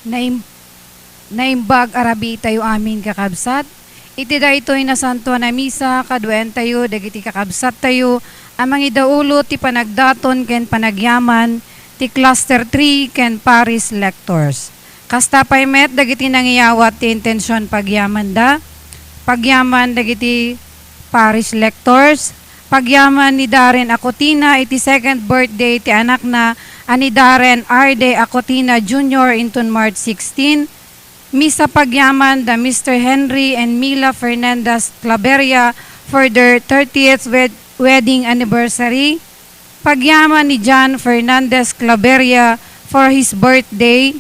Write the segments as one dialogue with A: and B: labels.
A: naimbag arabi tayo amin kakabsat. Iti da ito'y nasanto na misa, kaduen tayo, dagiti kakabsat tayo, amang idaulo ti panagdaton ken panagyaman, ti cluster 3 ken Paris lectors. Kasta paymet, dagiti nangyawat ti intensyon pagyaman da, pagyaman dagiti Paris lectors, pagyaman ni Darren Acotina, iti second birthday ti anak na, ani Darren R.D. Acotina Jr. inton March 16, misa pagyaman da Mr. Henry and Mila Fernandez Claveria for their 30th wedding anniversary. Pagyaman ni John Fernandez Claveria for his birthday.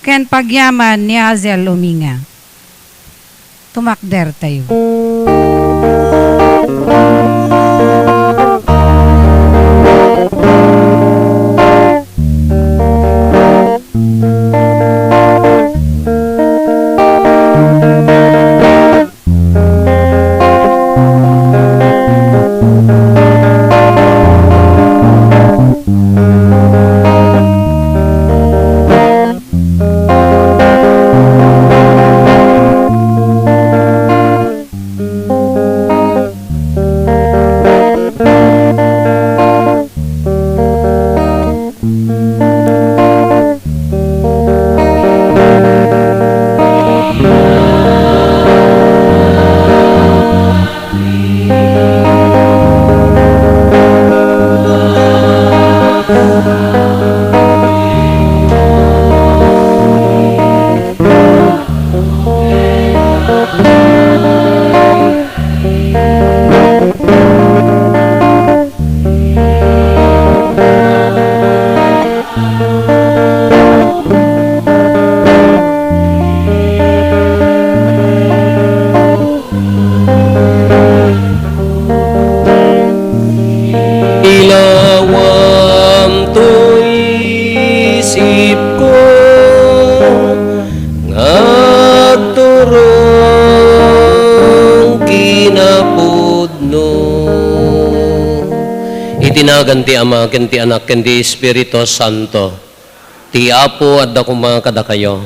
A: Ken pagyaman ni Hazel Uminga. Tumakder tayo.
B: Itinagan ti Ama, ken ti Anak, ken ti Espiritu Santo. Ti Apo at dakong mga kadakayo.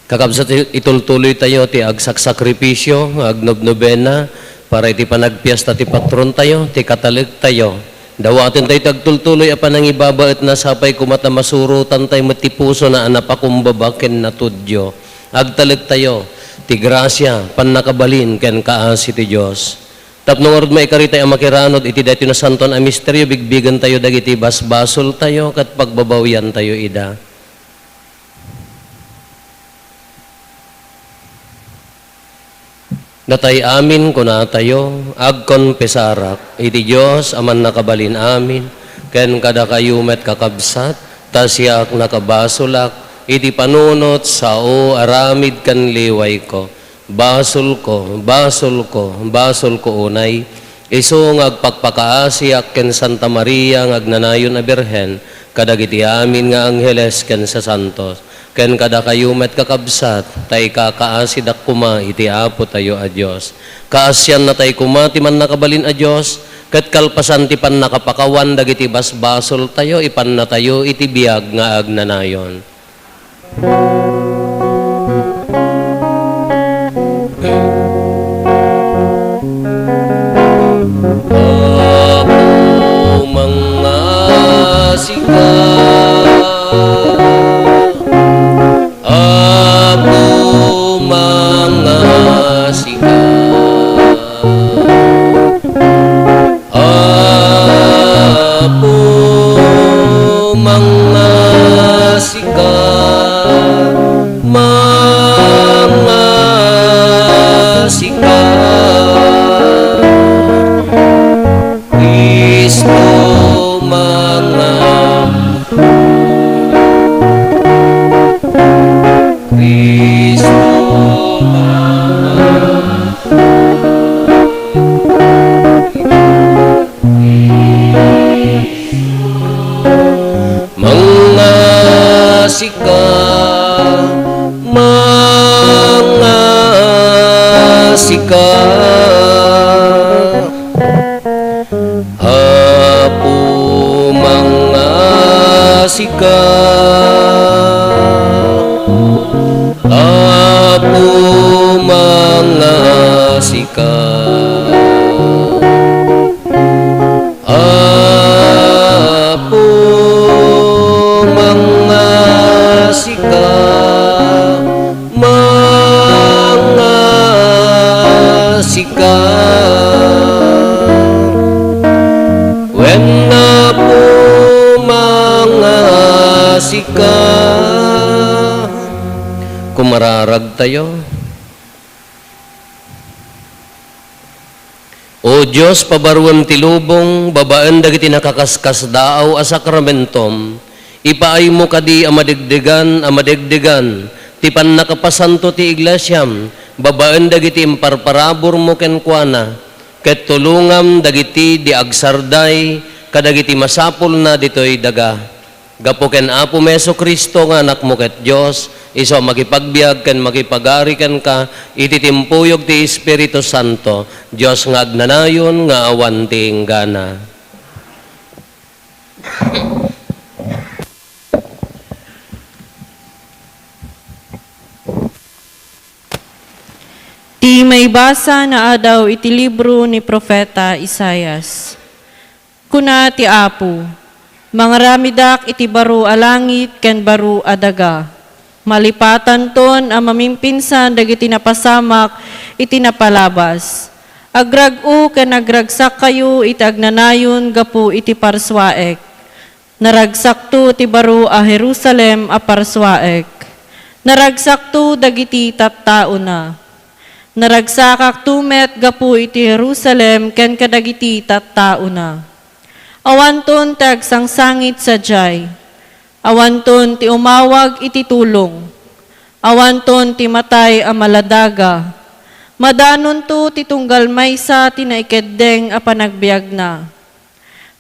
B: Kakabsat itultuloy tayo ti agsakripisyo, agnobnobena, para iti panagpiesta ti patron tayo, ti katalig tayo. Dawatin tayo tagtultuloy apan ang ibabaet na sapay kumata masurutan tayo matipuso na anapakumbaba ken natudyo. Agtalig tayo, ti grasya, panakabalin, ken kaasi ti Diyos. Tapno orod maikarita ang makiranod, iti dati na santon ang misteryo, bigbigan tayo dagiti basbasol tayo, kat pagbabawian tayo ida. Natay amin kuna tayo, agkonpesarak, iti Diyos aman nakabalin amin, ken kada kayumet kakabsat, tasyak nakabasolak, iti panunot sao aramid kan liway ko. Basol ko unay, iso ngagpagpakaasiak ken Santa Maria ngagnanayon a Birhen, kadagiti amin nga angheles ken sa santos, ken kada kayumet kakabsat, tay kakaasidak kuma iti Apo tayo a Diyos. Kaasyan na tay kuma ti man nakabalin a Diyos, ket kalpasan ti pan nakapakawan dagiti basbasol tayo, ipan na tayo iti biag nga agnanayon. Apo mga sikat, Apo mga sikat, Apo mga sikat, mga sikat, Kristo mga, Kristo mga sikat, mga sikat, Apo mga sikat. sika. Apo mga sika, mga sika. When na po mga sika, kumararag tayo. O Diyos, pabaruan ti lubong, babaan dagiti nakakaskas daaw a sakramentom, ipaay mo kadi amadegdegan, ti pan nakapasanto ti iglesyam, babaan dagiti imparparabor mo kenkwana, ket tulungam dagiti di agsarday, kadagiti masapul na ditoy daga. Gapo ken Apo Meso Kristo nga anak mo ket Dios, iso makipagbiag ken makipagari ken ka, ititimpuyog ti Espiritu Santo, Dios nga agnanayon nga awan ti inggana.
C: Ti may basa na adaw iti libro ni Propeta Isayas. Kuna ti Apo, mangaramidak iti baro a langit ken baro a daga. Malipatan ton a mamimpinsan dagiti napasamak iti napalabas. Agrag-o ken nagragsak kayo iti agnanayon gapu iti parswaek. Naragsakto ti baro a Jerusalem a parswaek. Naragsakto dagiti tattao na. Naragsakak tumet gapu iti Jerusalem ken kadagiti tattao na. Awanton ti agsangsangit sa jay. Awanton ti umawag iti tulong. Awanton ti matay a maladaga. Madanon to ti tunggal maysa ti naikeddeng a panagbiag na.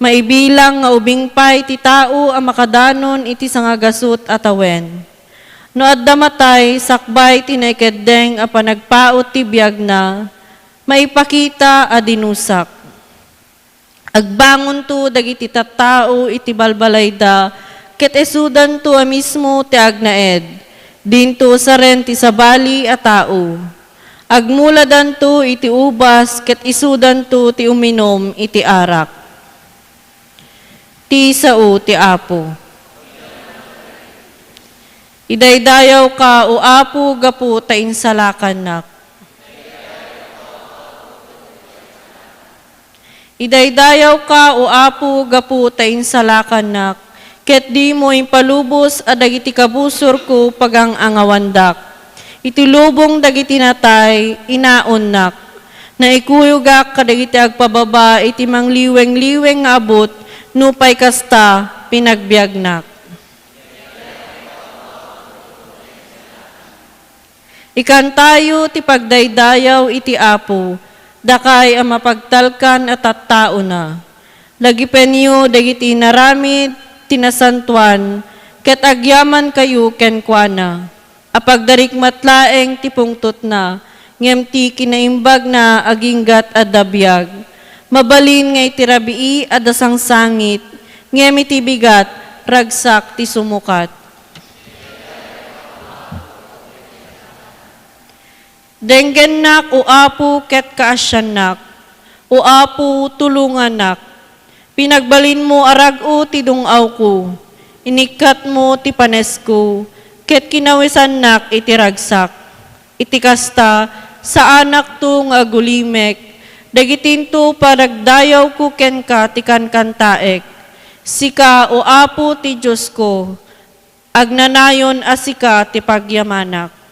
C: Maibilang nga ubing pay ti tao a makadanon iti sangagasut atawen. No adda matay sakbay ti naikeddeng a panagpaot ti biag na, maipakita a dinusak. Agbangon to dagiti tattao iti balbalayda, ket esudan to a mismo ti agnaed, dinto sa ren ti sabali a tao. Agmuladan to iti ubas, ket isudan to ti uminom iti arak. Ti sao ti Apo. Idaydayaw ka o Apo gapu ta insalakan. Idaydayaw ka o Apo gapu ta insalakan, ket di mo impalubos a dagiti kabusor ko pagang angawandak. Itulubong dagiti natay inaonnak, na ikuyugak kadagiti agpababa iti mangliweng-liweng nga abot nupay kasta pinagbiagnak. Ikantayo ti pagdaydayaw iti Apo, dakay ang mapagtalkan at tattao na. Lagi penyo dagiti naramid tinasantuan, ket agyaman kayo kenkwana. Apagdarik matlaeng ti pungtot na, ngem ti kinaimbag na aginggat adabiyag. Mabalin ngay ti rabii adasang sangit, ngem iti bigat ragsak ti sumukat. Denggen nak o Apo ket kaasyanak, o Apo tulunganak. Pinagbalin mo arag-o ti dungaw ko, inikat mo ti panes ko, ket kinawisan nak iti ragsak. Iti kasta sa anak to nga gulimek, dagitinto paragdayaw ko ken ka ti kankantaek. Sika o Apo ti Diyos ko, agnanayon asika ti pagyamanak.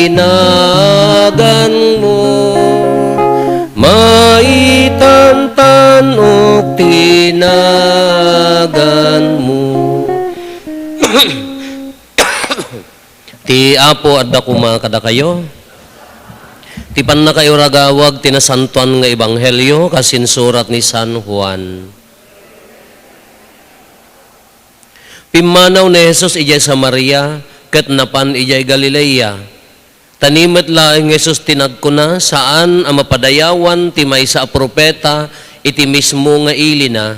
C: Tinagan mo, maitantan o tinagan mo.
B: Ti Apo adda kuma kada kayo. Ti pan na kayo ragawag tinasantuan nga ebanghelyo kasinsurat ni San Juan. Pimanaw ni Jesus ijay Samaria ket napan ijay Galilea. Tanimet laeng Jesus tinagkuna saan ang mapadayawan ti maysa a propeta iti mismo nga ilina.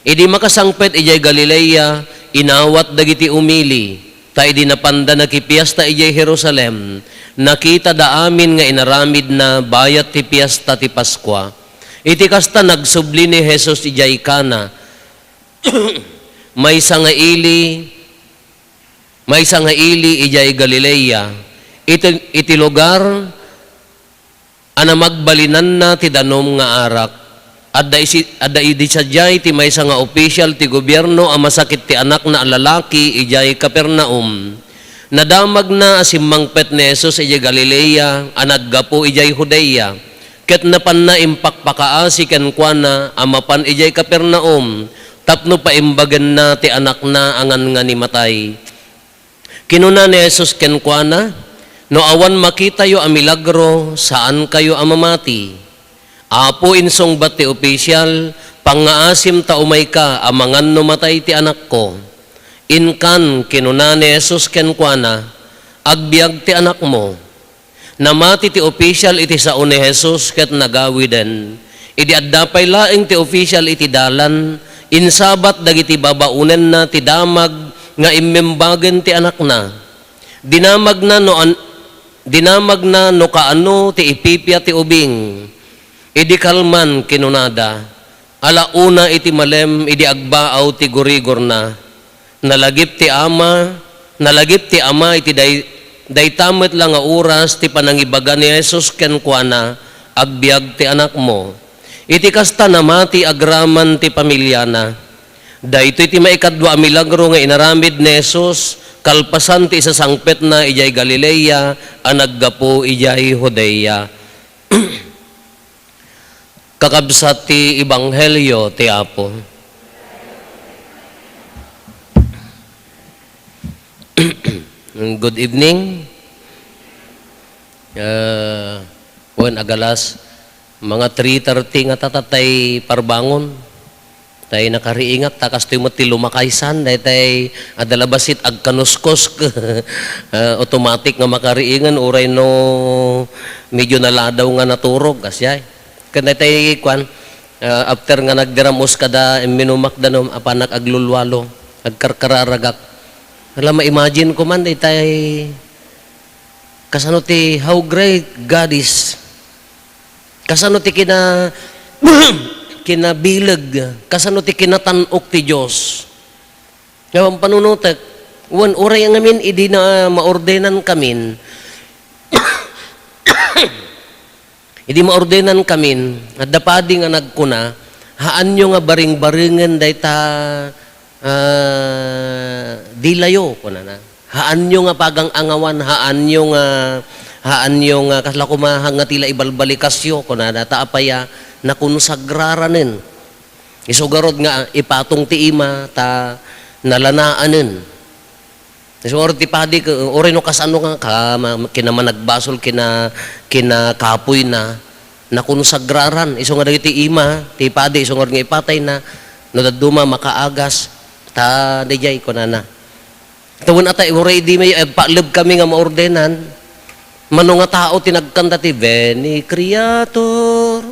B: Idi makasangpet ijay Galilea inawat dagiti umili. Ta idi napanda nakipiasta ijay Jerusalem, nakita da amin nga inaramid na bayat ti piasta ti Paskwa. Iti kasta nagsubli ni Jesus ijay Kana. may nga ili ijay Galilea. Iti lugar ana magbalinan na ti danom nga arak. Adda idi sadyay ti maysa nga official ti gobyerno ang masakit ti anak na lalaki ijay Capernaum. Nadamag na asimmangpet ni Jesus ijay Galilea anaggapo ijay Judea. Ket napan na impakpakaasi ken kuana amapan ijay Capernaum. Tapno pa imbagan na ti anak na angan nga ni matay. Kinuna ni Jesus ken kuana, no awan makita yo a milagro saan kayo amamati. Apo insong bat ti opisyal, pangaasim ta umay ka, amangan no matay ti anak ko. Inkan kinuna ni Jesus ken kuana, agbiag ti anak mo. Namati ti opisyal iti sao ni Jesus ket nagawi den. Idi addapay laeng ti opisyal iti dalan, insabat dagiti babaunen na ti damag nga immembagen ti anak na. Dinamag na no kaano ti ipipya ti ubing. Idi kalman kinunada, alauna iti malem, idi agbaaw ti gurigor na, nalagip ti ama iti daytamet lang nga oras ti panangibaga ni Jesus ken kuana, agbiag ti anak mo. Iti kasta namati agraman ti pamilyana. Dayto iti maikadwa milagro nga inaramid ni Jesus, kalpasan ti isasangpet na ijay Galilea, anaggapo ijay Judea. Kakabsat ti Ebanghelyo ti Apo. Good evening. Agalas, mga 3:30 nga tatatay parbangon. Tay nakariingat takas ti mo ti lumakaysan day tay adalabasit agkanuskos automatic nga makariingan uray no medyo naladaw nga naturog kasyay. Kaya tayo kwan, after nga nagdiramos kada minumak danom, apanak aglulwalo, agkarkararagak. Alam, ma-imagine ko man, tayo, kasano ti, how great God is. Kasano ti kinabilag, kasano ti kinatanok ti Diyos. Ngayon, panunutak, uray ang amin, idi na maordenan kamin, Idi maordenan kamin, at dapadi nga nagkuna, haan nyo nga baring-baringan day ta dilayo kuna na. Haan nyo nga pagang angawan, haan nyo nga kasla kumahang nga tila ibalbalikasyo kuna na taapaya na kunsagraranin. Isugarod nga ipatong ti ima ta nalanaanin. So or tipadi ore no kasano nga kinamanagbasol kinakapoy na nakunsagraran iso nga dagiti ima tipadi iso nga ipatay na no daduma makaagas ta dijay kunana. Tawon ata ore di may paalab kami nga maordenan mano nga tao tinagkanta ti Veni Creator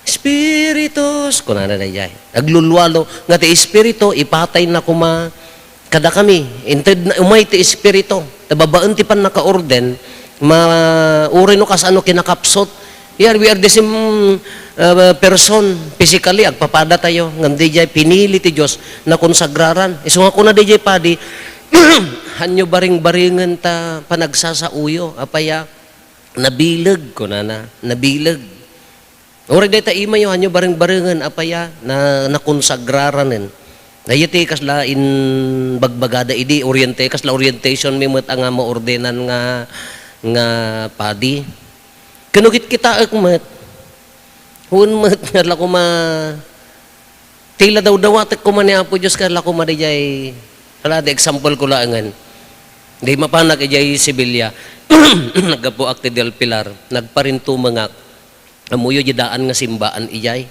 B: Spiritus kunana dijay. Naglulwalo nga ti espiritu ipatay na kuma kada kami, inted na umay ti espiritu, tababaan ti pan naka-orden, uri no kasano kinakapsot. Here, we are the same person, physically, agpapada tayo, ngandi jay, pinili ti Diyos na konsagraran. Iso nga kuna di jay padi, hanyo baring-baringan ta panagsasauyo, apaya, nabilag ko na, nabilag. Uri di ta ima yo, hanyo baring-baringan, apaya, na konsagraran. Dayete kasla in bagbagada idi kasla orientation mi met ang maordenan nga padi. Kanugit kita ak met. Hun met nga ko ma tila daw dawat ko man ni Apo Dios ka ko ma dijay. Kala de example ko laangan. Di mapanak ijay Sibilya, nagapuak ti Del Pilar, nagparinto mga amuyo jidaan nga simbaan ijay.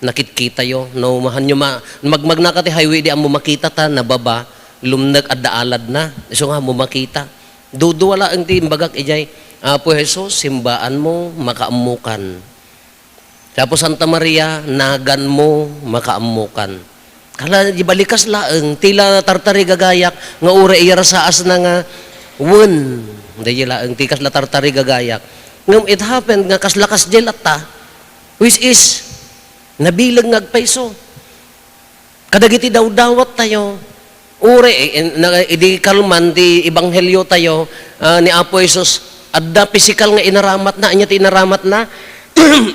B: Nakitkita yo, no mahan nyo magmagnaka ti highway di amo makita ta nababa, lumnag at daalad na. So nga mo makita. Duduwala ang ti imbagak ijay, Apo Jesus, simbaan mo, makaamukan. Tapos Santa Maria, nagan mo, makaamukan. Kala di balikas laeng, tila tartari gagayak, nga ure iyara saas na nga, wun. Di laeng, tikas la tartari gagayak. Ngam it happened, nga kaslakas jelata, which is, nabilag ngagpaiso. Kadagiti daw-dawat tayo, ure, idi kalman, di ibanghelyo tayo, ni Apo Jesus, adda pisikal nga inaramat na, anya ti inaramat na,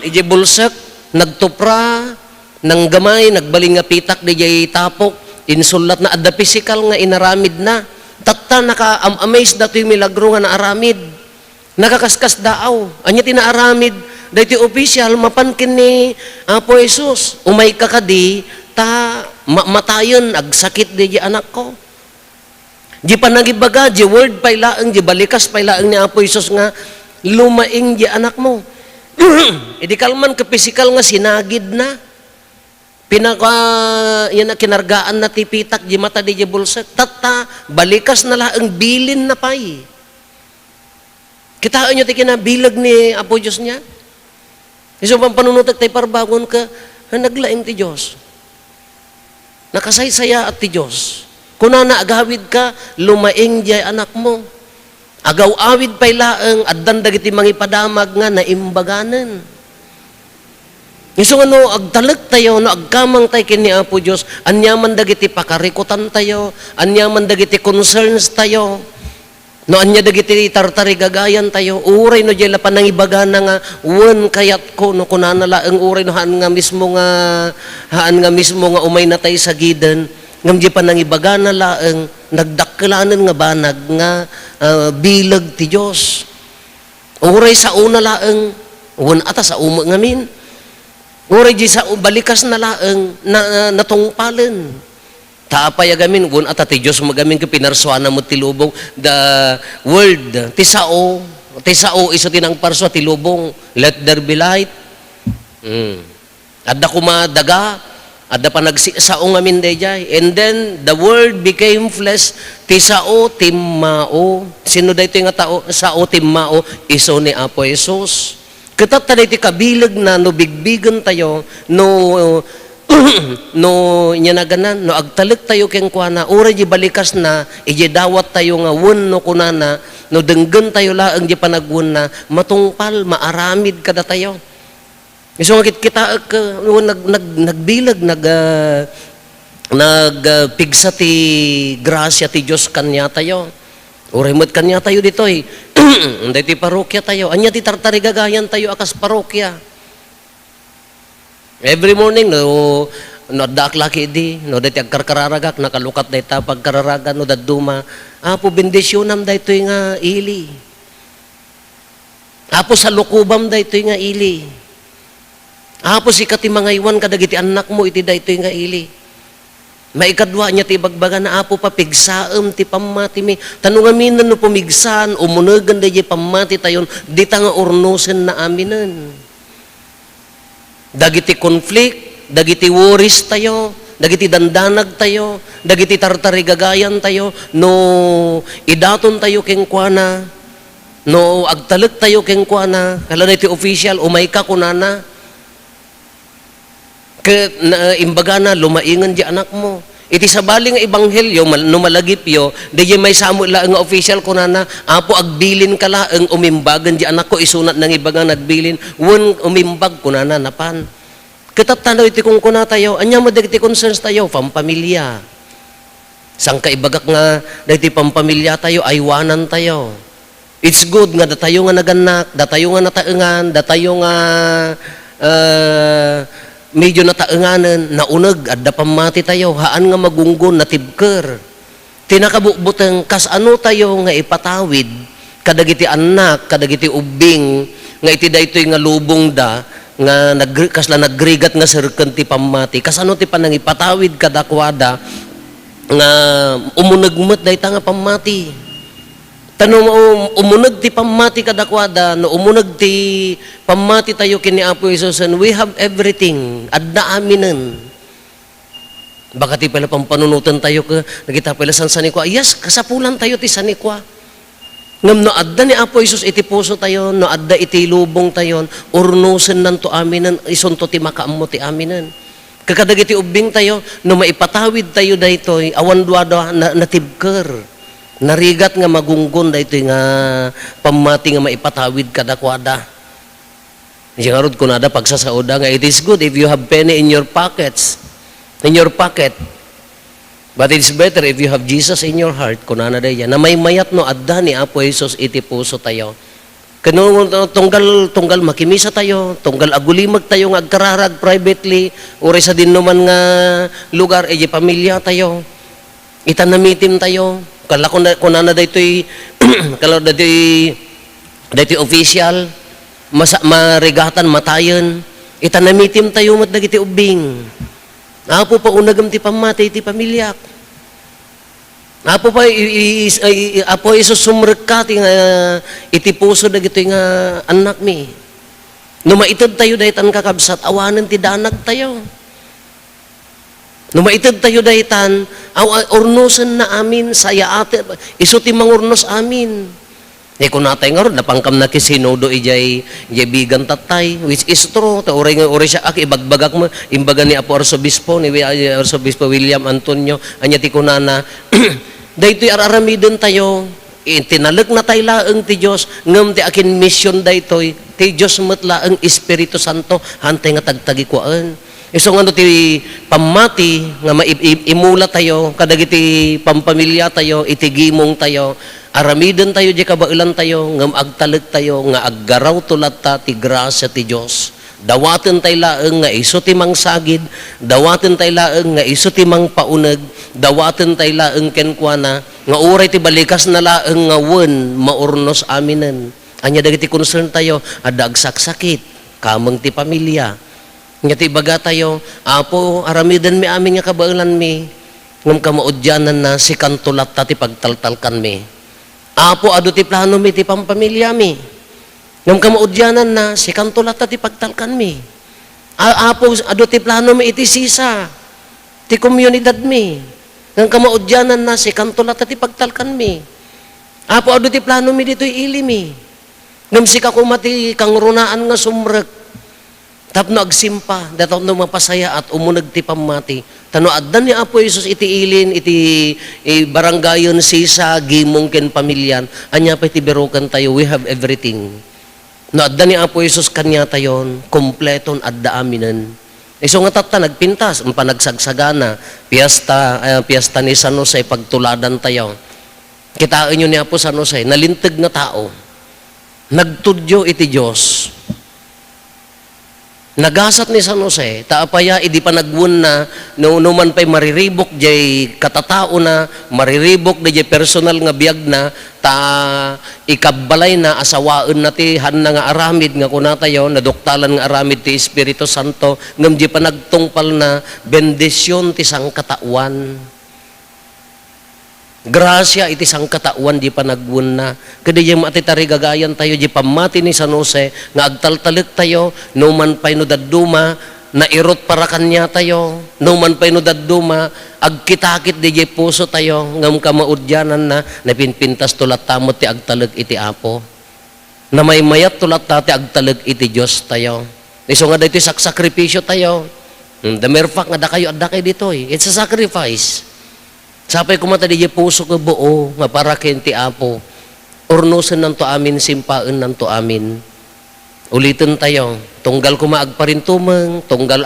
B: iji bulsak, nagtupra, nang gamay, nagbaling nga pitak, di jay tapok, insulat na, adda pisikal nga inaramid na, tatta naka-amaze dato'y milagro nga naaramid, nakakaskas daaw, anya ti naaramid, dahiti official, mapankin ni Apo Jesus, umay kakadi, ta matayon, agsakit di anak ko. Di panagibaga, di word pailaang, di balikas pailaang ni Apo Jesus nga, lumaing di anak mo. Idi kalman ka pisikal nga sinagid na. Yan na kinargaan na tipitak, di mata di bulsa. Tata, balikas na laang bilin na pay. Kitaan nyo ti kinabilag ni Apo Diyos niya. Iso pang panunutak tayo parbagon ka, naglaing ti Diyos. Nakasaysaya at ti Diyos. Kung na agawid ka, lumaing di anak mo. Agaw-awid pa'y laang, at dandagiti mangipadamag nga naimbaganan. Iso nga no, agtalag tayo, no, agkamang tayo kini Apo Diyos, anyaman dagiti pakarikutan tayo, anyaman dagiti concerns tayo, no, anya dagiti tartari gagayan tayo, uray no, jela pa nang ibagana nga, wan kayat ko, no, kunanala, ang uray no, haan nga mismo nga umay na tayo sa gidan, ngam di pa nang ibagana laang, nagdakkalanan nga banag nga bilag ti Diyos. Uray sa una laang, wan ata sa uma ngamin. Uray di sa balikas na laang natungpalan. Taapay agamin, wan ata ti Diyos magamin ka pinarswana mo ti lubong, the word, ti sao iso tinang parswa ti lubong, let there be light. Adda kumadaga, adda pa nagsaong amin dayjay. And then, the word became flesh, ti sao, timmao. Sino dahi ito nga tao? Sao, timmao, iso ni Apo Jesus. Katat tayo ti kabilag na, no bigbigan tayo, no inyanaganan, no agtalik tayo keng kuana, ura di balikas na, iji dawat tayo nga wun no kunana, no denggan tayo laang di panagwun na, matungpal, maaramid kada tayo. So kita nagbilag nagpigsa ti grasya ti Dios kanya tayo. Uray mo't kanya tayo ditoy. Unday ti parokya tayo. Anya ti tartari gagayan tayo akas parokya. Every morning no daklaki di, no dati agkarkararagak nakalukat dayta pagkararagan no daduma. Apo bendisyonam daytoy nga ili. Apo sa lukubam daytoy nga ili. Apo si kati mga iwan kadagiti anak mo iti daytoy nga ili. Maikadwa niya ti bagbaga na apo pa pigsaem ti pamati mi. Tanong aminan no pumigsan umunegan dayi pamati tayon di ta nga urnosen na aminan. Dagiti conflict, dagiti worries tayo, dagiti dandanag tayo, dagiti tartari gagayan tayo, no idaton tayo keng kuana, no agtalag tayo keng kuana, kala na iti official, umay ka kunana, imbaga na lumaingan di anak mo. Iti sabali nga ebanghelyo no malagipyo, di may samo la nga official kunana, apo agbilin ka laeng umimbagan di anak ko isunat nang ibaga nagbilin, wen umimbag kunana napan. Katatanaw iti kung kuna tayo, anya mo dagiti concerns tayo, pampamilya. Sang kaibagak nga dagiti pampamilya tayo, aywanan tayo. It's good nga datayo nga naganak, datayo nga nataengan, datayo nga medyo nataenganan, naunag, adda pamati tayo, haan nga magunggon, natibker. Tinakabukbutang, kas ano tayo nga ipatawid, kadagiti anak, kadagiti ubing, nga iti daytoy nga lubong da, nga kasla nagrigat nga sirken ti pamati, kas ano ti panang ipatawid kadakwada, nga umunagmet dayta nga pamati. Tanong umunag ti pamati kadakwada, no umunag ti pamati tayo kini Apo Isus, and we have everything, adda aminan. Baka ti pala pampanunutan tayo ka, nagita pala san sanikwa, yes, kasapulan tayo ti sanikwa. Ngam no adda ni Apo Isus iti puso tayo, no adda iti lubong tayo, urnusen nanto aminan, isunto ti makaammo ti aminan. Kakadagiti ubing tayo, no maipatawid tayo daytoy, awan duwado na tibker. Narigat nga magunggon daytoy nga pamati nga maipatawid kadakwada. Yung arod ko nada pagsasauda nga, it is good if you have penny in your pockets, in your pocket. But it's better if you have Jesus in your heart, kunana day yan. Na may mayat no adda ni Apo Jesus iti puso tayo. Kano tunggal makimisa tayo, tunggal agulimag tayo nga agkararag privately, uri sa din naman nga lugar, pamilya tayo. Itanamitim tayo. Kala kunana daytoy kala daytoy official, marigatan matayon. Itanamitim tayo mat dagiti ubing. Apo pa unagam ti pamati ti pamilyak. Apo pa Apo Isus sumrek ti nga iti puso dagiti nga anak mi. No maitid tayo daytan kakabsat, awanen ti danag tayo. No maitid tayo daytan, urnusen na amin, saya ate, iso ti mangurnos amin. Kung natay nga ron, napangkam na kisinodo ijay bigan tatay, which is true. Uri siya, ibagbagak mo, imbaga ni Apo Arsobispo, ni Arsobispo William Antonio, anya ti kunana, daytoy araramidon tayo, tinalik na tayo laang ti Diyos, ngam ti akin mission daytoy, ti Diyos matla ang Espiritu Santo, hantay nga tagtagikuan. So nga ti pamati, nga imula tayo, kadagiti pampamilya tayo, itigimong tayo, aramidon tayo, di kabailan tayo, ngam agtalag tayo, nga aggaraw tulat ta, ti grasya ti Diyos. Dawaten tayo laeng nga iso ti mang sagid, dawaten tayo laeng nga iso ti mang paunag, dawaten tayo laeng kenkwana, nga uray ti balikas na laeng nga wen, maurnos aminan. Anya dagiti concern tayo, adag saksakit, kamang ti pamilya. Nga ti baga tayo, Apo, aramidan mi amin nga kabailan mi, ngam kamaudyanan na si kantulat ta ti pagtaltalkan mi. Apo, ado ti plano mi ti pampamilya mi. Ngam kamaudyanan na si kantulat ta ti pagtalkan mi. Apo, ado ti plano mi iti sisa, ti komunidad mi. Ngam kamaudyanan na si kantulat ta ti pagtalkan mi. Apo, ado ti plano mi dito'y ili mi. Ngam si kakumati kang runaan nga sumrek. Tapno agsimpa, dataw no mapasaya at umunag ti pamati. Tano addan ni Apo Jesus iti ilin, iti barangayon, sisa, gimong ken pamilyan. Anya pa iti berokan tayo, we have everything. No addan ni Apo Jesus kanya tayon, kompleton adda aminan. Iso nga tata nagpintas, panagsagsaga piyesta ni San Jose, pagtuladan tayo. Kitaan nyo ni Apo San Jose, nalintig na tao. Nagtudyo iti Diyos. Nagasat ni San Jose, taapaya idi pa nagwun na, no man pa'y mariribok jay katatao na, mariribok di jay personal nga biyag na, ta ikabalay na, asawaan na ti han na nga aramid nga kunatayo, naduktalan nga aramid ti Espiritu Santo, ngam di pa nagtungpal na, bendisyon ti sangkatawan. Grasya iti sangkatawan di pa nagwun na. Kadi yung matitari gagayan tayo, di pamati ni San Jose, nga agtaltalik tayo, no man pa'y no dadduma, na irot para kanya tayo, no man pa'y no dadduma, agkitakit di jay puso tayo, ngam kamaudyanan na, napinpintas tulat tamot ti agtalig iti Apo. Na may mayat tulat ti agtalig iti Diyos tayo. Iso nga dito sakripisyo tayo. The mere fact nga da kayo dito eh. It's a sacrifice. Sapay kumata di puso ko buo, nga para kenti Apo. Urnusan ng to amin, simpaan ng to amin. Ulitin tayo, tunggal kumaagparintumang, tunggal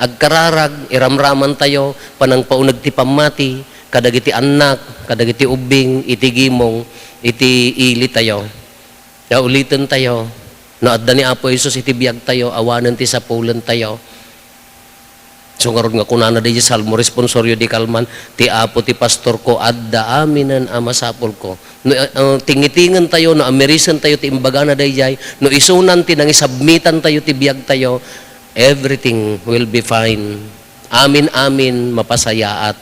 B: agkararag, iramraman tayo, panang paunag ti pamati, kadagiti anak, kadagiti ubing, itigimong, iti ili tayo. Ya ulitin tayo, no adda ni Apo Jesus iti biyag tayo, awanan ti sapulan tayo. So ngaron nga kunana di salmo responsoryo di kalman ti Apo ti pastor ko adda aminan amasapol ko. No, tingitingan tayo no amerisan tayo ti imbaga na dayjay no isunan ti nang isubmitan tayo ti biag tayo, everything will be fine. Amin amin mapasaya at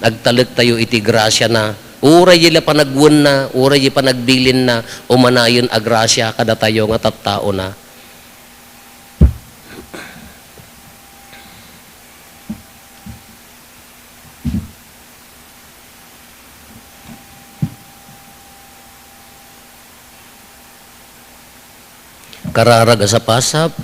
B: agtalag tayo iti grasya na Uray yila panagwon na, uray yila panagbilin na, umanayon agrasya kada tayo nga tattao na. Kararag sa pasap,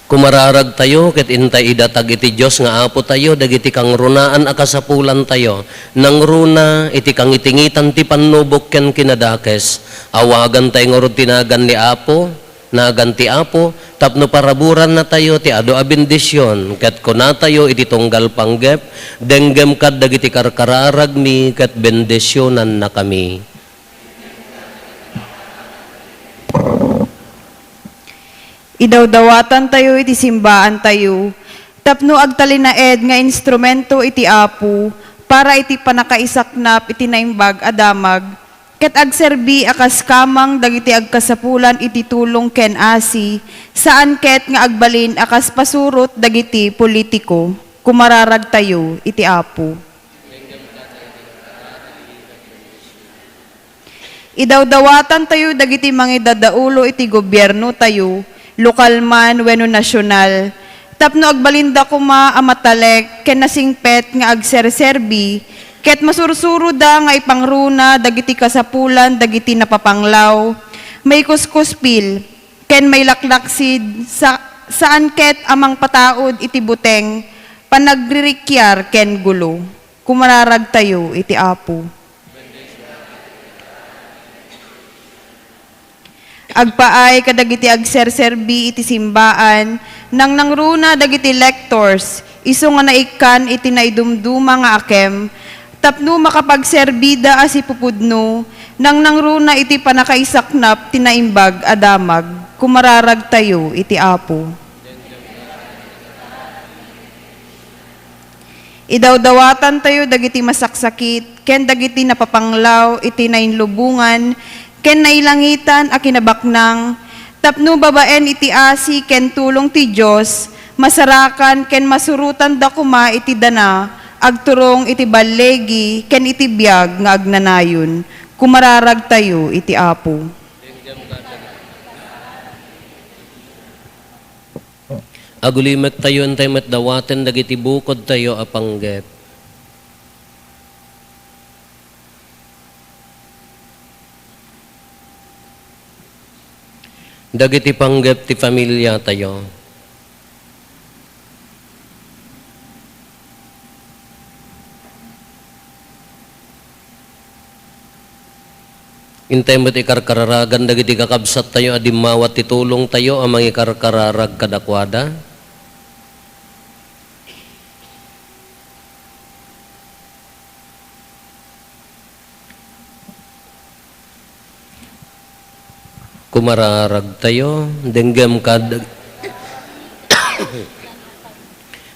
B: kumararag tayo, ket intay idatag iti Diyos nga apo tayo, dagiti kang runaan akasapulan tayo, nang runa, iti kang itingitan ti panubok ken kinadakes, awagan tayo nga tinagan ni apo, nagan ti apo, tapno paraburan na tayo, ti ado a bendisyon, ket kuna tayo iti tunggal panggep, denggem kad dagiti karkararag mi, ket bendisyonan na kami.
D: Idawdawatan tayo iti simbaan tayo, tapno agtalinaed nga instrumento iti apo, para iti panakaisaknap iti naimbag adamag, ket agserbi akas kamang dagiti agkasapulan iti tulong ken asi, saan ket nga agbalin akas pasurot dagiti politiko, kumararag tayo iti apo. Idawdawatan tayo dagiti mangidadaulo iti gobyerno tayo, lokal man wenno nasyonal, tapno agbalinda kuma amatalek ken nasingpet nga agserserbi, ket masursuro da nga ipangruna dagiti kasapulan dagiti napapanglaw, may kuskuspil ken may laklaksid saan ket amang pataod iti buteng panagririkyar ken gulo, kumararag tayo iti apo. Agpaay kadagiti agserserbi iti simbaan, nang nangruna dagiti lectors, iso nga naikan iti naidumduma nga akem, tapno makapagserbida as ipupudno, nang nangruna iti panakaisaknap tinaimbag adamag, kumararag tayo iti apo. Idawdawatan tayo dagiti masaksakit, ken dagiti napapanglaw iti nainlubungan, ken nailangitan a kinabaknang, tapno babaen iti asi ken tulong ti Diyos, masarakan ken masurutan da kuma iti dana, agturong iti ballegi ken iti biag nga agnanayon, kumararag tayo iti apo.
B: Agulimek tayo antay matdawaten dagiti bukod tayo apanggep. Dagiti panggep ti pamilya tayo. Intay mo't ikarkararagan dagiti kakabsat tayo adimawat titulong tayo amang ikarkararag kadakwada. Kumararag tayo, denggem kad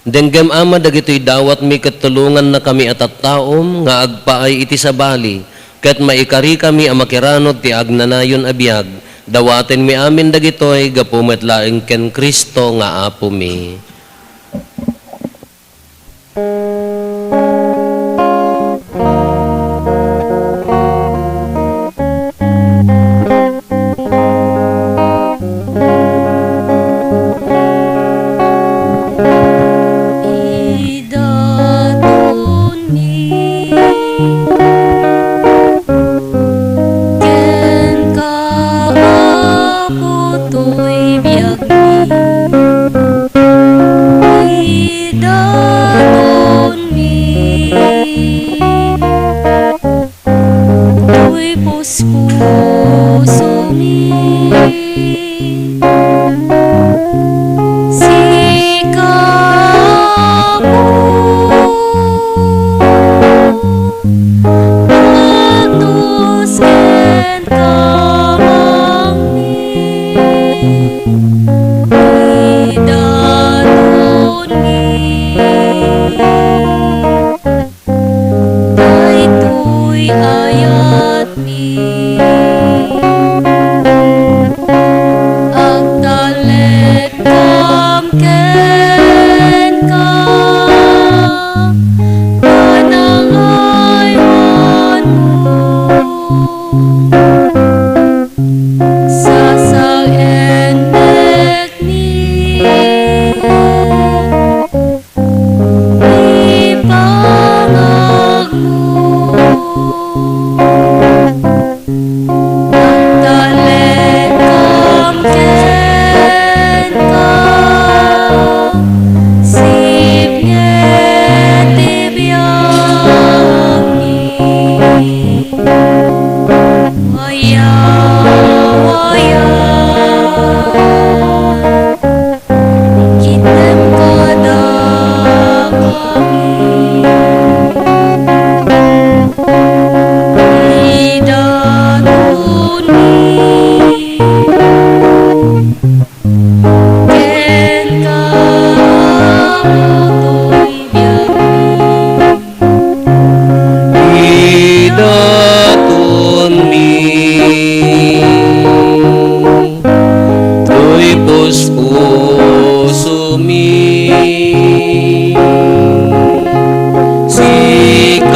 B: denggem ama dagitoy dawat mi katulungan na kami at taom nga agpaay iti sabali, ket maikari kami a makiranod ti agnanayon abiyag, dawaten mi amin dagitoy gapumet laeng ken Kristo nga apo mi.
E: Ayat mi
B: puso mi. Sikapo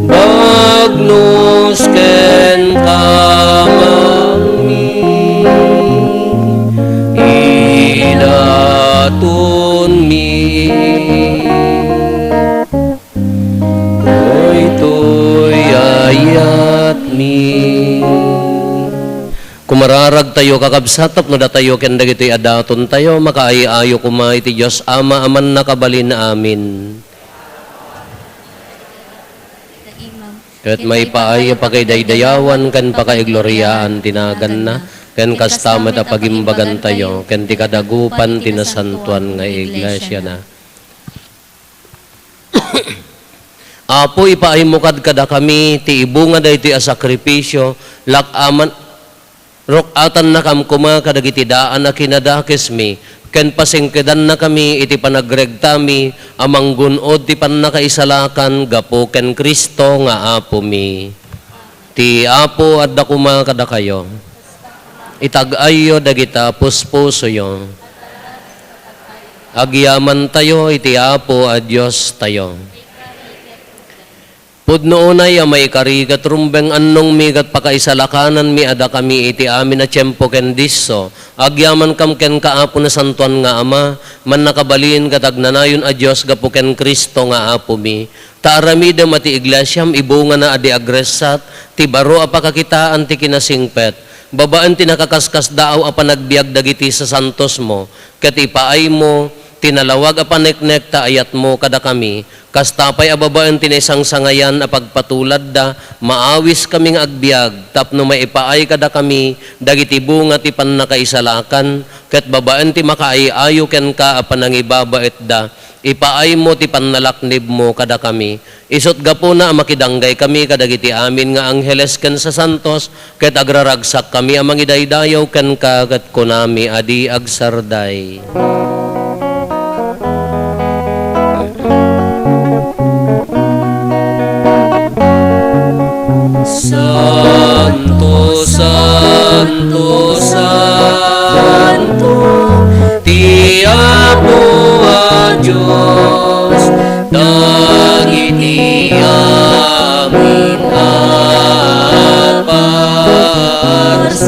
B: bagnos ken kamangmi ilaton mi toy ayat mi. Kumararag tayo kakabsatap no datayo ken dagitoy adaton tayo makaayo kuma iti Dios Ama aman nakabalin amin. Ket may paay pakidaydayawan ken pakaigloriaan tinagan na ken kastamet a pagimbagan tayo ken ti kadagupan tinasantuan nga iglesia na. Apo ipaay mo kada kami ti ibunga daytoy a sakripisyo lakaman rokatan na kam kuma kadagiti daan na kinadakis mi ken pasingkedan na kami iti panagregtami amang gunod ti pannakaisalakan gapo ken Kristo nga Apo mi. Ti Apo adda kuma kada kayo. Itag-ayo dagita puspuso yo. Agyaman tayo iti Apo a Dios tayo. Pudno unay may karigat rumbeng annong migat pakaisalakanan mi ada kami iti amin na tiyempo ken disso. Agyaman kam ken kaapo na santuan nga Ama, man nakabalin katagnanayon a Dios gapo ken Kristo nga Apo mi. Taaramidem ati iglesyam ibunga na adi agresat, ti baro a pakakitaan ti kinasingpet. Babaan ti nakakaskas daaw a panagbiag dagiti sa santos mo, ket ipaay mo, tinalawag a paneknekta ayat mo kada kami, kastapay ababaan tinesang sangayan a pagpatulad da, maawis kaming agbiag, tapno maipaay kada kami, dagiti bunga ti pannakaisalakan, ket babaan ti makaayayo ken ka a panangibabait da, ipaay mo ti pannalaknib mo kada kami. Isot gapo na makidanggay kami kadagiti amin nga angheles ken sa santos, ket agraragsak kami amang idaydayaw ken ka ket kunami adi agsarday. Santo, Santo, Santo, ti Apo a Diyos, dagiti amin at parswan.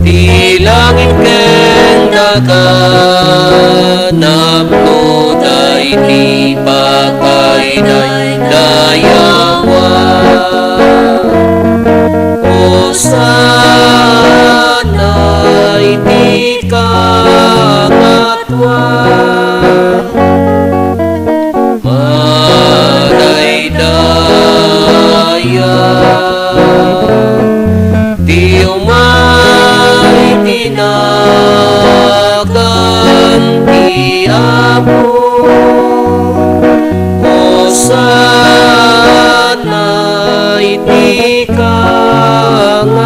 B: Ti langit ken dagat, napno dayti pagkaiday-dayawan. Hosana iti kangatuan, madaydayan, ti umay tinagan ti Apo. Hosana iti kangatuan.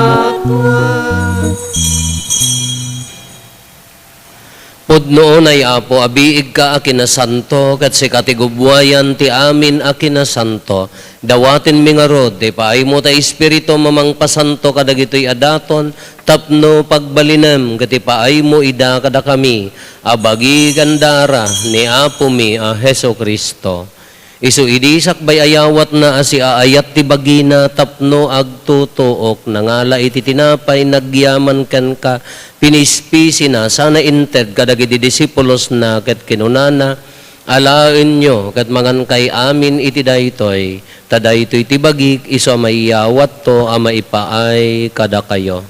B: Pudno ay Apo, abiig ka akinasanto, kat si katigubwayan ti amin akinasanto. Dawatin mi nga rod, ti paay mo ta Espiritu mamang pasanto kadagitoy adaton, tapno pagbalinem, kati paay mo ida kada kami, abagi gandara ni Apo mi a Heso Kristo. Isu idisak bay ayawat na asi aayat ti bagina tapno agtutuok nangala iti tinapay nagyaman ken ka pinispisi na sana inted kadagiti disipulos na ket kinunana alaen nyo ket mangan kay amin iti daytoy tadaytoy ti bagik isu maiyawat to a maipaay kada kayo.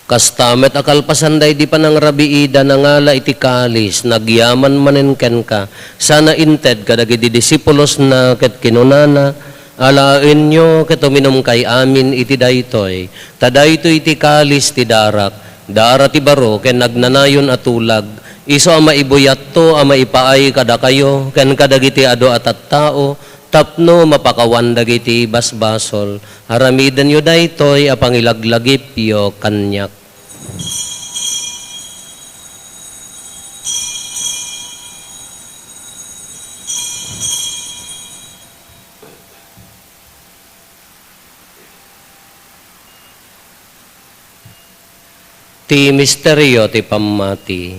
B: Kastamet akalpasanday di pa ng rabiida nangala iti kalis, nagyaman manen ken ka, sana inted kadagiti disipulos na ket kinunana, alaen nyo ket uminom kay amin iti daytoy, tadaytoy iti kalis ti darak, dara ti baro ken nagnanayon atulag, iso a maibuyat to a maipaay kada kayo, ken kadagiti ado at tao, tapno mapakawan dagiti basbasol, haramidan yu daytoy apang ilaglagip yu kanyak. Ti misteryo ti pamati.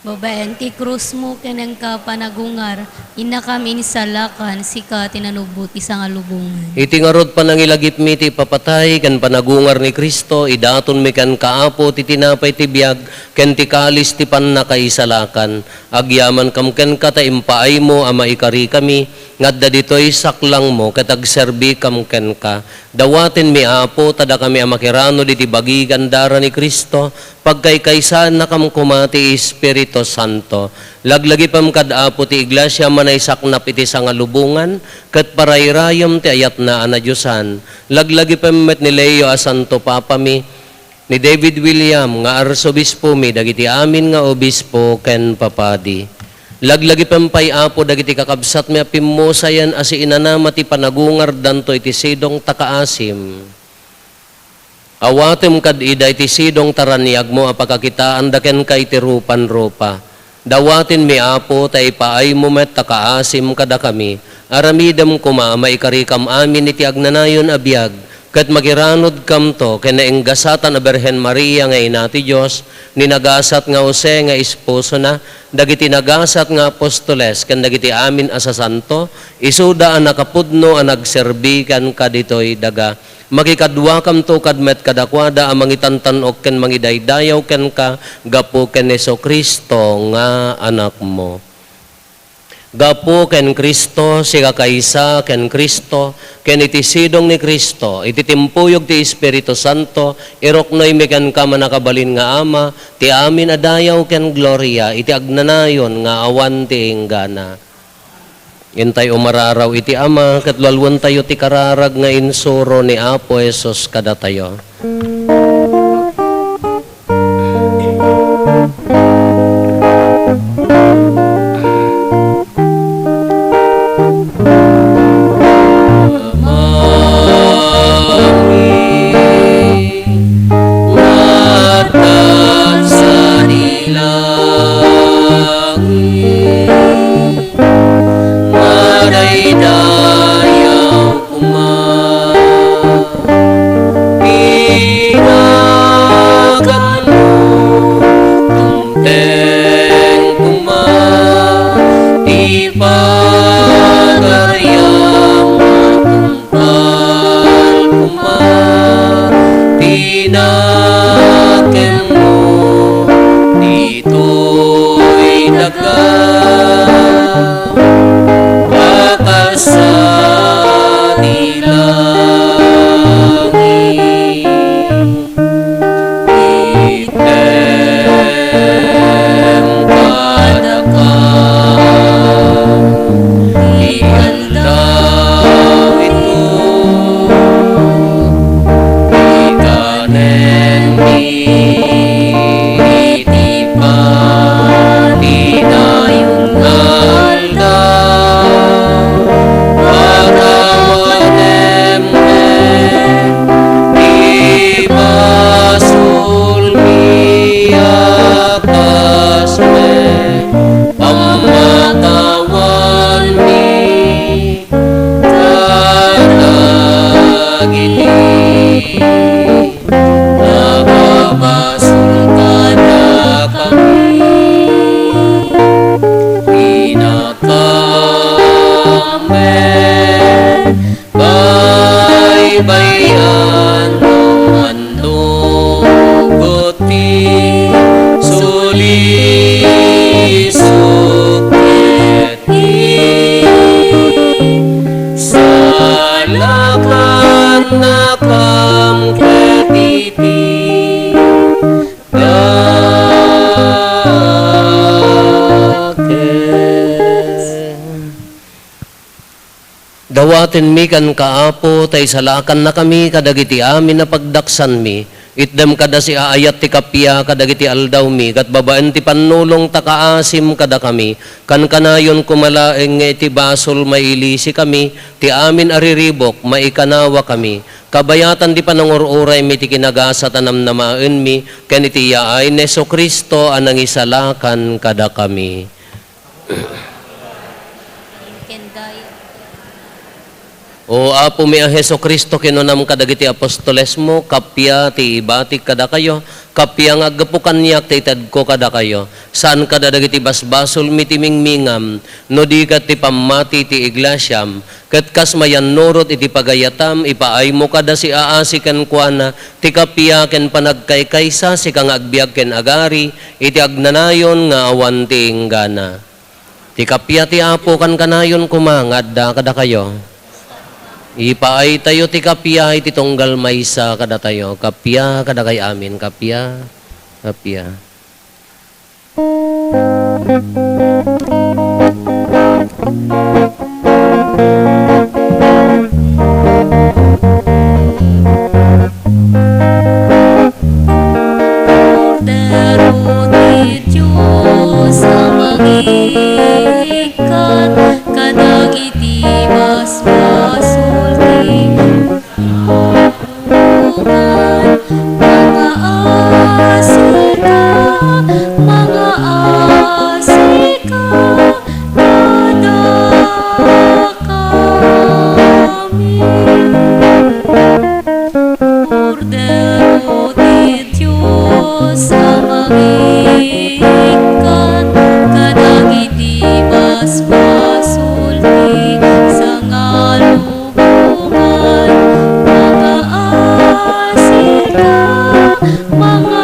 E: Babaeng ti krus mo kanang ka panagungar, ina kami ni salakan, sika tinanubot isang alubungan.
B: Iti ngarod panangilagip mi ti papatay, kan panagungar ni Kristo, idaton mi kan kaapo ti tinapay ti biyag, ken ti kalis ti pannakaisalakan. Agyaman kam ken kata impaay mo, ama ikari kami, ngadda ditoy saklang mo, katagserbi kam ken ka. Dawaten mi apo, tada kami amakirano diti bagi gandara ni Kristo, pagkaykaysan na kam kumati Espiritu Santo. Laglagi pam kadapo ti iglesia manay saknap iti sangalubungan, kat parayrayom ti ayat na anadyosan. Laglagi pam met ni Leo a Santo Papa mi, ni David William nga arsobispo mi, dagiti amin nga obispo ken papadi. Laglagi pampay apo dagiti kakabsat mi apimmosayan asi inanama ti panagungar danto iti sidong takaasim. Awatem kad ida iti sidong taraniag mo apakakitaan daken kay ti rupan-rupa. Dawatin mi apo tay paay mo met takaasim kada kami. Aramidam kuma maikarikam amin iti agnanayon a biag. Kat magiranod kam to ken naenggasatan a Berhen Maria nga ina ti Dios, ni nagasat nga Jose nga esposo na, dagiti nagasat nga apostoles ken dagiti amin a sasanto, isuda a nakapudno a nagserbi kan kaditoy daga. Makikadwa kam to kadmet kadakwada a mangitantanok ken mangidaydayaw ken ka gapo ken Jesu-Kristo nga anak mo. Gapo ken Kristo, siga kaysa ken Kristo, ken iti sidong ni Kristo, iti timpuyog ti Espiritu Santo, iroknoy mi ken ka manakabalin nga ama, ti amin adayaw ken gloria, iti agnanayon nga awan ti inggana. Intay umararaw iti ama, katlalwan tayo ti kararag nga insuro ni Apo Jesus kada tayo. Dawaten mi kan kaapo, tay salakan na kami kadagiti amin na pagdaksan mi, Itdem kada si aayat ti kapya kadagiti aldaw mi, kat babaen ti panulong takaasim kada kami, kan kanayon kumalaeng nga iti basol mailisi kami, ti amin ariribok, maikanawa kami, kabayatan di panangururay mi ti kinagasa tanam namaen mi, ken iti yaay Neso Kristo anang isalakan kada kami.
E: Kenday.
B: O apo mi a Heso Kristo kinunam kadagiti apostoles mo, kapya ti ibatik kada kayo, kapya nga agapukan niya ti itadko kada kayo. Saan kada dagiti basbasol mi ti mingmingam, no di kat ti pamati ti iglasyam, kat kas mayan nurot iti pagayatam, ipaay mo kada si aasikan kuana, ti kapya ken panagkaykaysa, si kang agbiag ken agari, iti agnanayon nga awan ti inggana. Ti kapya ti apo kan kanayon kumangad da kada kayo. Ipaay tayo ti kapya iti tunggal maysa kada tayo. Kapya kada kay amin. Kapya. Kapya.
E: Cordero de Diyos ang mangikat, kadagiti basbasulti tulungan, mga asika, mga asika, kada kami. Cordero de Diyos ang mangikat, kadagiti basbasulti sa ngalubungan, mga asika, mga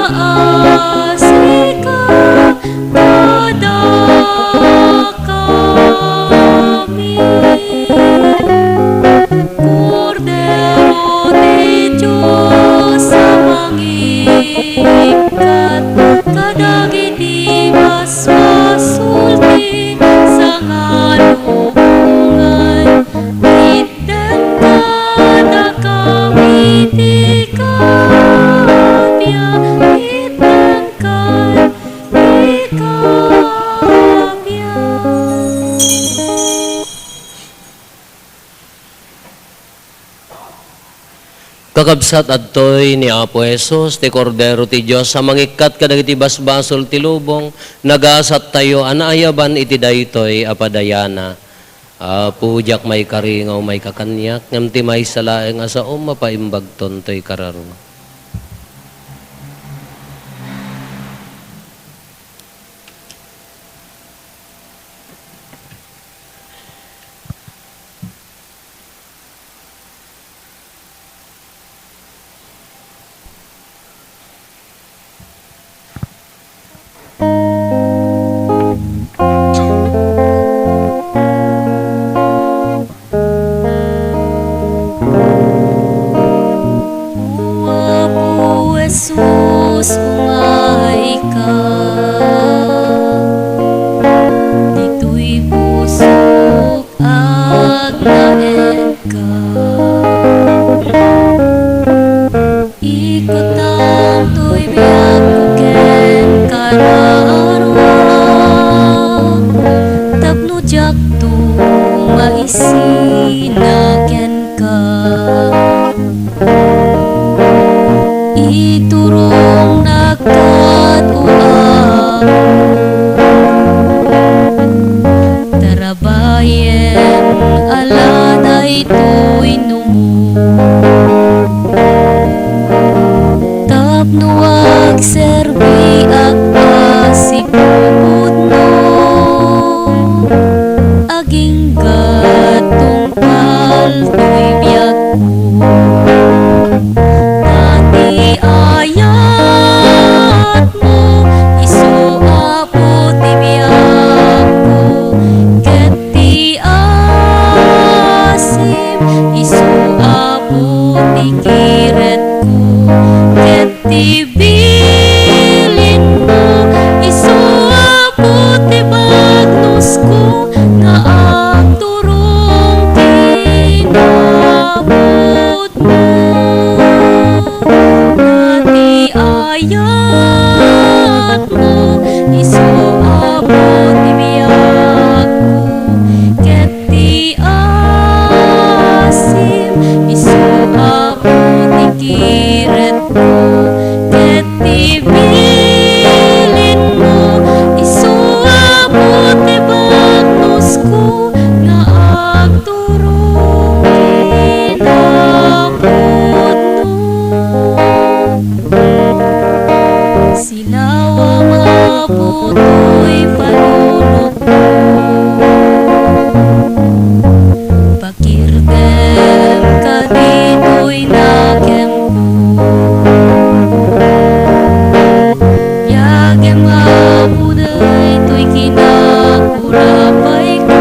E: asika, kada kami. Cordero de Diyos ang mangikat, kadagiti basbasulti sa ngalubungan, itdan kada kami ti kapya, itdan kami kapya.
B: Kakabsat adtoy ni Apo Jesus, ti Cordero ti Diyos, sa mangikat kadagiti basbasol ti lubong, nagasat tayo, anaayaban iti daytoy apadayana. Apo, jak may karingaw, may kakanyak, ngam ti may salaeng asa mapaimbagton to'y kararo.
E: Apo Jesus, umay ka, dito'y pusok agnaen ka. Ikot ang to'y biyag ko ken kararwang, tapno jak to maisinaken ka. Iturong nagkatuang, tarabayen aladay to'y numo, tapno agserbi ag asipupod no, aging gatong palto'y biyag ko. Dati ayat mo, isu apo ti biyag ko, ket ti asim, isu apo ti kiret ko, ket ti ayat mo, isuabot ti biyak ko. Ket ti asim, isuabot ti kiret ko. Ket ti bilin mo, isuabot ti bagnos ko, nga agturong kinapod mo. Silawa mabutoy panunot mo. Pakirdem ka dito'y nakempo. Yagem abuday to'y kinakurapay ko.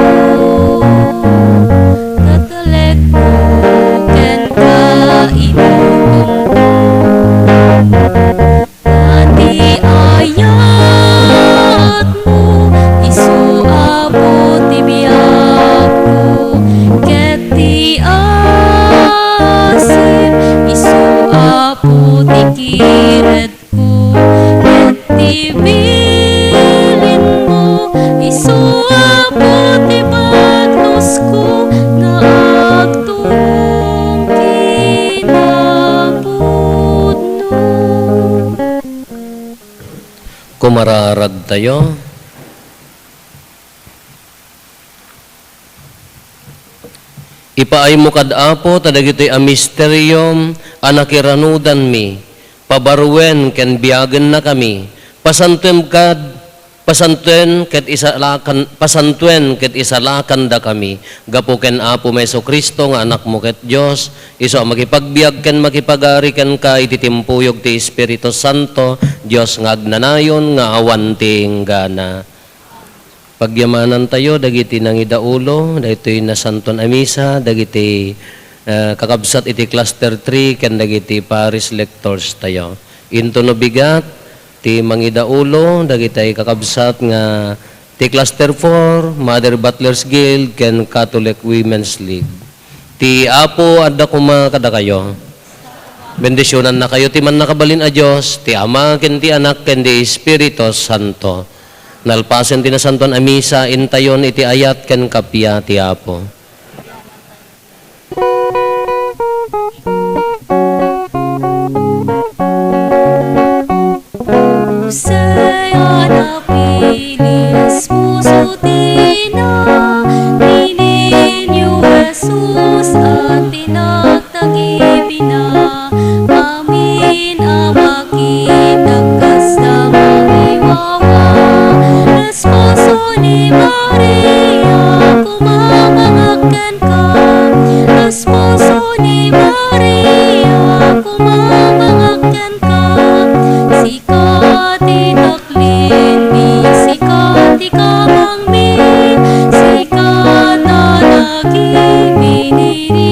E: Katalek ko ken kainugong ko. Ati ayat mo, isuabot ti biyak ko. Ket ti asim, isuabot ti kiret ko. Ket ti bilin mo, isuabot ti bagnos ko, nga agturong kinapudno.
B: Kumararag tayo. Ipaay mo kad Apo, tadagito'y a misteryom, anakiranudan mi. Pabaruen ken biyagen na kami. Pasantuen ket isalakan da kami. Gapo ken Apo Meso Kristo nga anak mo ket Dios. Iso makipagbiag ken makipagari ken ka ititimpuyog ti Espiritu Santo. Dios nga agnanayon nga awan tinggana. Pagyamanan tayo dagiti nangidaulo, dagiti nasanton a misa, dagiti kakabsat iti cluster 3 ken dagiti Paris lectors tayo. Into no bigat ti mangidaulo dagiti kakabsat nga ti cluster 4 Mother Butlers Guild ken Catholic Women's League. Ti Apo adda kuma kada kayo. Bendisyonan na kayo ti man nakabalin a Dios, ti Ama ken ti Anak ken ti Espiritu Santo. Nalpasen ti nasanton a misa intayon iti ayat ken kapya ti Apo.
E: Saya napilis puso tina, nininyo Jesus at tinagtagibina. Amin amakitag kasta magiwawa, esposo ni Maria, kumamangakkan ka. Esposo ni Maria, kumamangakkan ka. Sikati taklin mi, sikati kamang mi, sikata nagimi niri.